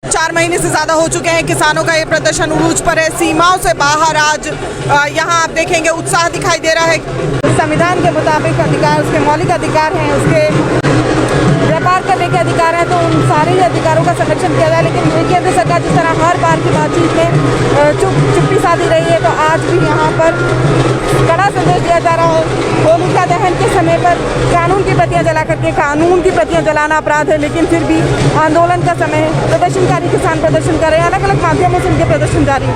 4 महीने से ज़्यादा हो चुके हैं किसानों का ये प्रदर्शन उरूज पर है, सीमाओं से बाहर आज यहाँ आप देखेंगे उत्साह दिखाई दे रहा है। संविधान के मुताबिक अधिकार, उसके मौलिक अधिकार हैं, उसके व्यापार करने के अधिकार हैं, तो उन सारे ही अधिकारों का संरक्षण किया जाए। लेकिन केंद्र सरकार जिस तरह हर बार की बातचीत में चुप्पी साधी रही है, तो आज भी यहाँ पर कड़ा संदेश दिया जा रहा है। होलिका दहन के समय पर कानून की प्रतियां जला करके, कानून की प्रतियां जलाना अपराध है, लेकिन फिर भी आंदोलन का समय है। प्रदर्शनकारी किसान प्रदर्शन कर रहे हैं, अलग अलग माध्यमों से उनके प्रदर्शन जारी है।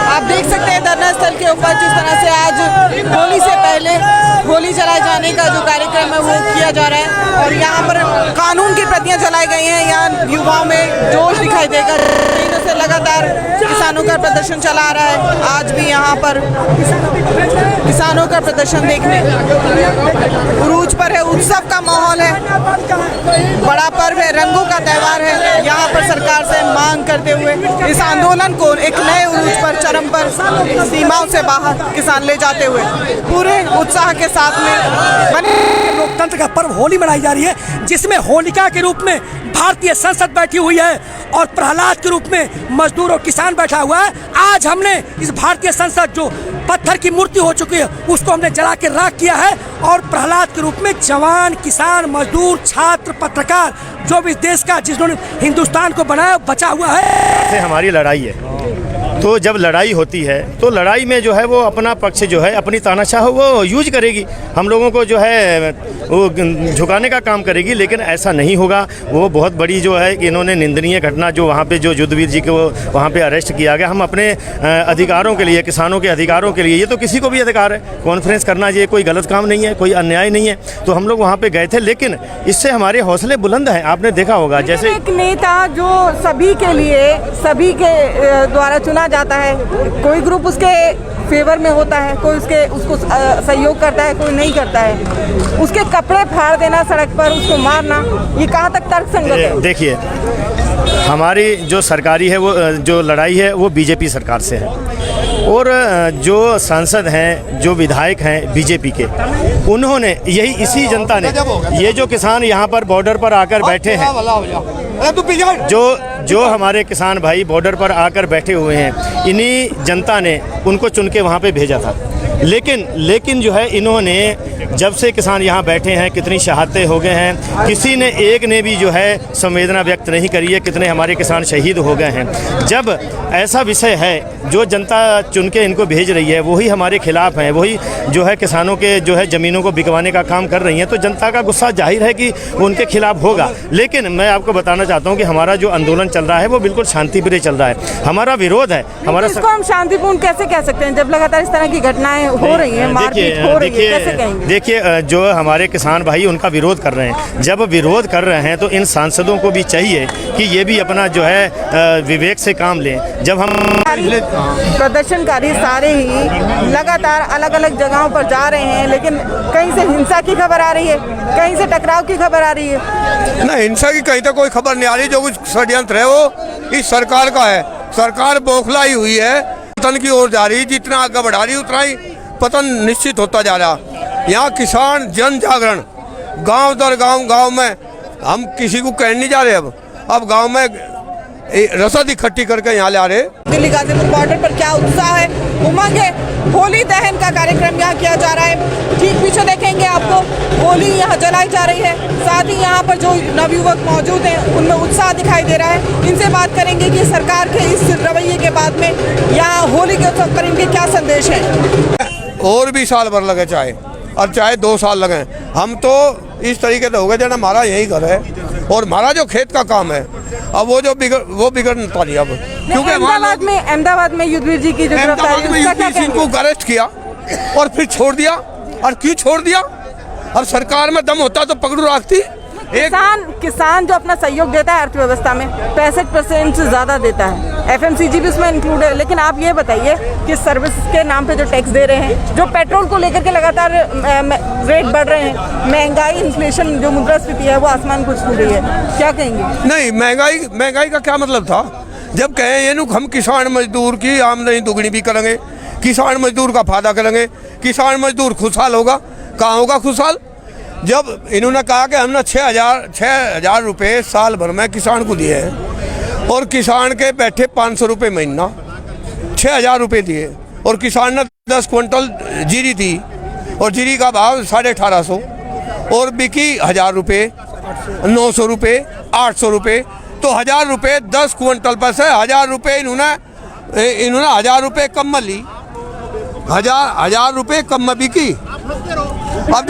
आप देख सकते हैं धरना स्थल के ऊपर जिस तरह से आज होली से पहले होली जलाए जाने का जो कार्यक्रम है वो किया जा रहा है, और यहाँ पर कानून की प्रतियां जलाई गई हैं। यहाँ युवाओं में जोश दिखाई देगा, महीनों से लगातार किसानों का प्रदर्शन चला आ रहा है। आज भी यहाँ पर किसानों का प्रदर्शन देखने उरूज पर है, उत्सव का माहौल है, बड़ा पर्व है, रंगों का त्यौहार है। यहाँ पर सरकार से मांग करते हुए इस आंदोलन को एक नए उरूज पर, चरम पर, सीमाओं से बाहर किसान ले जाते हुए पूरे उत्साह के साथ में लोकतंत्र का पर्व होली मनाई जा रही है, जिसमें होलिका के रूप में भारतीय संसद बैठी हुई है और प्रहलाद के रूप में मजदूर और किसान बैठा हुआ है। आज हमने इस भारतीय संसद जो पत्थर की मूर्ति हो चुकी है उसको हमने जला के राख किया है, और प्रहलाद के रूप में जवान, किसान, मजदूर, छात्र, पत्रकार, जो भी देश का जिन्होंने हिंदुस्तान को बनाया बचा हुआ है। हमारी लड़ाई है, तो जब लड़ाई होती है तो लड़ाई में जो है वो अपना पक्ष जो है अपनी तानाशाह वो यूज करेगी, हम लोगों को जो है वो झुकाने का काम करेगी, लेकिन ऐसा नहीं होगा। वो बहुत बड़ी जो है कि इन्होंने निंदनीय घटना जो वहाँ पे जो युद्धवीर जी को वहाँ पे अरेस्ट किया गया। हम अपने अधिकारों के लिए, किसानों के अधिकारों के लिए, ये तो किसी को भी अधिकार है, कॉन्फ्रेंस करना ये कोई गलत काम नहीं है, कोई अन्याय नहीं है, तो हम लोग वहाँ पे गए थे। लेकिन इससे हमारे हौसले बुलंद हैं। आपने देखा होगा जैसे एक नेता जो सभी के लिए, सभी के द्वारा चुना जाता है, कोई ग्रुप उसके फेवर में होता है, कोई उसको सहयोग करता है, कोई नहीं करता है, उसके कपड़े फाड़ देना सड़क पर, उसको मारना, ये कहाँ तक तर्कसंगत है? देखिए, हमारी जो सरकारी है वो जो लड़ाई है वो बीजेपी सरकार से है, और जो सांसद हैं, जो विधायक हैं बीजेपी के, उन्होंने यही, इसी जनता ने, ये जो किसान यहाँ पर बॉर्डर पर आकर बैठे हैं, जो हमारे किसान भाई बॉर्डर पर आकर बैठे हुए हैं, इन्हीं जनता ने उनको चुन के वहाँ पे भेजा था। लेकिन जो है इन्होंने, जब से किसान यहाँ बैठे हैं, कितनी शहादतें हो गए हैं, किसी ने एक ने भी जो है संवेदना व्यक्त नहीं करी है, कितने हमारे किसान शहीद हो गए हैं। जब ऐसा विषय है, जो जनता चुन के इनको भेज रही है, वही हमारे खिलाफ हैं, वही जो है किसानों के जो है ज़मीनों को बिकवाने का काम कर रही हैं, तो जनता का गुस्सा जाहिर है कि उनके खिलाफ होगा। लेकिन मैं आपको बताना चाहता हूँ कि हमारा जो आंदोलन चल रहा है वो बिल्कुल शांतिप्रिय चल रहा है। हमारा विरोध है, हमारा इसको हम शांतिपूर्ण कैसे कह सकते हैं जब लगातार इस तरह की घटनाएं हो रही हैं, मारपीट हो रही है, कैसे कहेंगे? देखिए, जो हमारे किसान भाई उनका विरोध कर रहे हैं, जब विरोध कर रहे हैं तो इन सांसदों को भी चाहिए कि ये भी अपना जो है विवेक से काम लें। जब हम प्रदर्शनकारी सारे ही लगातार अलग अलग जगहों पर जा रहे हैं, लेकिन कहीं से हिंसा की खबर आ रही है, कहीं से टकराव की खबर आ रही है। ना, हिंसा की कहीं तक कोई खबर नहीं आ रही। जो कुछ षड्यंत्र है वो इस सरकार का है। सरकार बौखलाई हुई है, पतन की ओर जा रही, जितना आगे बढ़ा रही उतना ही पतन निश्चित होता जा रहा। यहाँ किसान जन जागरण गांव दर गांव में, हम किसी को कहने नहीं जा रहे, अब गांव में रसद इकट्ठी करके यहाँ ला रहे। दिल्ली गाजीपुर बॉर्डर पर क्या उत्साह है, उमंग है। होली दहन का कार्यक्रम यहाँ किया जा रहा है। ठीक पीछे देखेंगे आपको होली यहाँ जलाई जा रही है, साथ ही यहाँ पर जो नवयुवक मौजूद हैं उनमें उत्साह दिखाई दे रहा है। इनसे बात करेंगे कि सरकार के इस रवैये के बाद में यहाँ होली के उत्सव पर इनके क्या संदेश हैं। और भी साल भर लगे चाहे, और चाहे 2 साल लगे, हम तो इस तरीके से हो गए जैसे हमारा यही घर है और हमारा जो खेत का काम है, अब वो बिगड़ता नहीं। अब क्योंकि अहमदाबाद में युद्धवीर जी की जो गिरफ्तारी को अरेस्ट किया और फिर छोड़ दिया। और क्यों छोड़ दिया? और सरकार में दम होता तो पकड़ू रखती। किसान जो अपना सहयोग देता है अर्थव्यवस्था में 65% से ज़्यादा देता है, FMCG भी उसमें इंक्लूड है। लेकिन आप ये बताइए कि सर्विस के नाम पे जो टैक्स दे रहे हैं, जो पेट्रोल को लेकर के लगातार रेट बढ़ रहे हैं, महंगाई, इन्फ्लेशन, जो मुद्रास्फीति है वो आसमान को छू रही है, क्या कहेंगे? नहीं, महंगाई का क्या मतलब था? जब कहें ये नु हम किसान मजदूर की आमदनी दुगनी भी करेंगे, किसान मजदूर का फायदा करेंगे, किसान मजदूर खुशहाल होगा, कहाँ होगा खुशहाल? जब इन्होंने कहा कि हमने 6,000 रुपये साल भर में किसान को दिए हैं और किसान के बैठे 500 रुपये महीना, 6,000 रुपये दिए और किसान ने 10 क्विंटल जीरी दी और जीरी का भाव 1850 और बिकी 1,000 रुपये, 900 रुपये, 800 रुपये, तो 1,000 रुपये 10 क्विंटल पर से 1,000 रुपये इन्होंने 1,000 रुपये कम में ली, 1,000 रुपये कम में बिकी। अब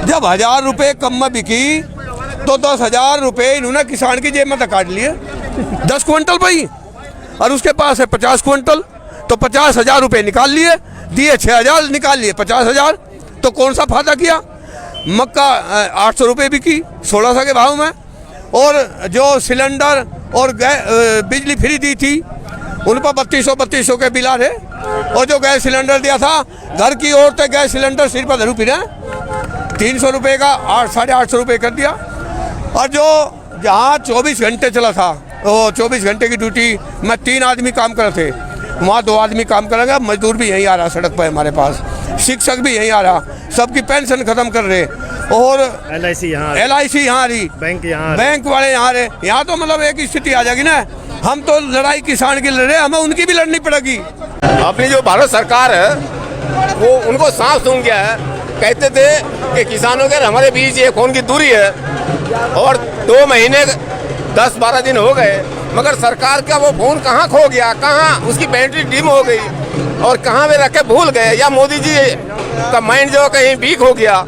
जब 1,000 रुपये कम में बिकी तो 10,000 रुपये इन्होंने किसान की जेब में तो काट लिए 10 क्विंटल पर ही, और उसके पास है 50 क्विंटल, तो 50,000 रुपये निकाल लिए, दिए 6,000, निकाल लिए 50,000, तो कौन सा फायदा किया? मक्का 800 रुपये बिकी 1600 के भाव में, और जो सिलेंडर और बिजली फ्री दी थी उन पर 3200 के बिल आ रहे, और जो गैस सिलेंडर दिया था घर की औरतें गैस सिलेंडर सिर पर धरू फिर 300 रुपये का 850 रुपये कर दिया। और जो जहाँ 24 घंटे चला था वो 24 घंटे की ड्यूटी में 3 आदमी काम कर रहे थे, वहाँ 2 आदमी काम करेंगे। मजदूर भी यहीं आ रहा सड़क पर हमारे पास, शिक्षक भी यहीं आ रहा, सबकी पेंशन खत्म कर रहे, और LIC यहाँ आ रही, बैंक वाले यहाँ आ रहे। यहाँ तो मतलब एक स्थिति आ जाएगी ना, हम तो लड़ाई किसान की लड़ रहे, हमें उनकी भी लड़नी पड़ेगी। अपनी जो भारत सरकार है वो उनको साफ सुन गया है। कहते थे कि किसानों के हमारे बीच एक खून की दूरी है, और 2 महीने 10-12 दिन हो गए, मगर सरकार का वो फोन कहाँ खो गया, कहाँ उसकी बैटरी डिम हो गई और कहाँ वे रखे भूल गए, या मोदी जी का माइंड जो कहीं वीक हो गया।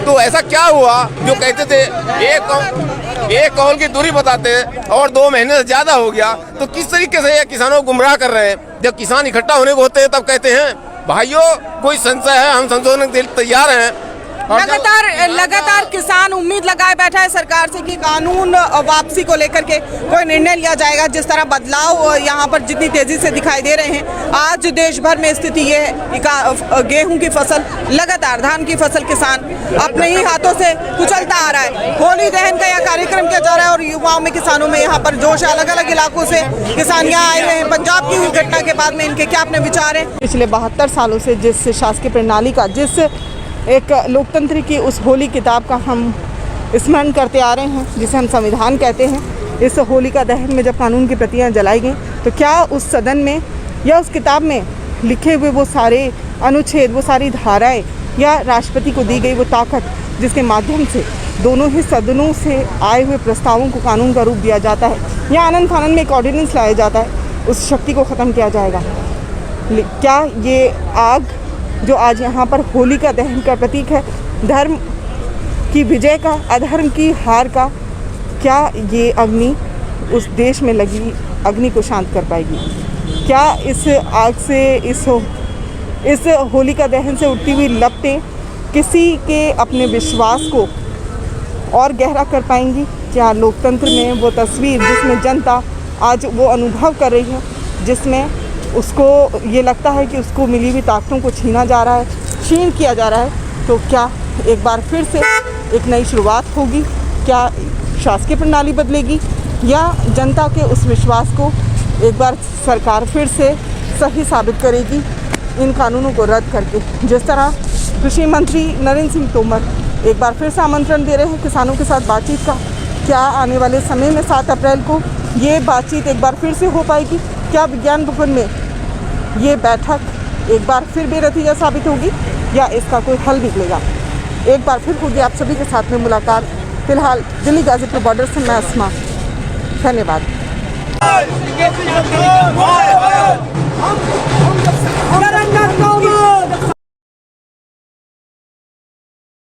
तो ऐसा क्या हुआ जो कहते थे एक कॉल की दूरी बताते और 2 महीने से ज्यादा हो गया, तो किस तरीके से ये किसानों को गुमराह कर रहे हैं? जब किसान इकट्ठा होने को होते हैं तब कहते हैं भाइयों कोई संशय है, हम संशोधन के लिए तैयार हैं। लगातार किसान उम्मीद लगाए बैठा है सरकार से कि कानून वापसी को लेकर के कोई निर्णय लिया जाएगा। जिस तरह बदलाव यहाँ पर जितनी तेजी से दिखाई दे रहे हैं, आज देश भर में स्थिति ये है, गेहूं की फसल लगातार, धान की फसल किसान अपने ही हाथों से कुचलता आ रहा है। होली दहन का यह कार्यक्रम किया जा रहा है और युवाओं में, किसानों में यहाँ पर जोश, अलग अलग इलाकों से किसान यहाँ आए हुए हैं। पंजाब की हुई घटना के बाद में इनके क्या अपने विचार हैं? पिछले 72 सालों से जिस शासकीय प्रणाली का, जिस एक लोकतंत्र की उस होली किताब का हम स्मरण करते आ रहे हैं, जिसे हम संविधान कहते हैं, इस होलिका दहन में जब कानून की प्रतियां जलाई गई तो क्या उस सदन में या उस किताब में लिखे हुए वो सारे अनुच्छेद, वो सारी धाराएं, या राष्ट्रपति को दी गई वो ताकत जिसके माध्यम से दोनों ही सदनों से आए हुए प्रस्तावों को कानून का रूप दिया जाता है, या आनंद फानंद में एक ऑर्डिनेंस लाया जाता है, उस शक्ति को ख़त्म किया जाएगा? क्या ये आग जो आज यहाँ पर होलिका दहन का प्रतीक है, धर्म की विजय का, अधर्म की हार का, क्या ये अग्नि उस देश में लगी अग्नि को शांत कर पाएगी? क्या इस आग से, इस होलिका दहन से उठती हुई लपटें किसी के अपने विश्वास को और गहरा कर पाएंगी? क्या लोकतंत्र में वो तस्वीर जिसमें जनता आज वो अनुभव कर रही है, जिसमें उसको ये लगता है कि उसको मिली हुई ताकतों को छीना जा रहा है, छीन किया जा रहा है, तो क्या एक बार फिर से एक नई शुरुआत होगी? क्या शासकीय प्रणाली बदलेगी, या जनता के उस विश्वास को एक बार सरकार फिर से सही साबित करेगी इन कानूनों को रद्द करके? जिस तरह कृषि मंत्री नरेंद्र सिंह तोमर एक बार फिर से आमंत्रण दे रहे हैं किसानों के साथ बातचीत का, क्या आने वाले समय में 7 अप्रैल को ये बातचीत एक बार फिर से हो पाएगी? क्या विज्ञान भवन में ये बैठक एक बार फिर बेनतीजा साबित होगी, या इसका कोई हल निकलेगा? एक बार फिर होगी आप सभी के साथ में मुलाकात। फिलहाल दिल्ली गाजीपुर बॉर्डर से मैं अस्मा, धन्यवाद।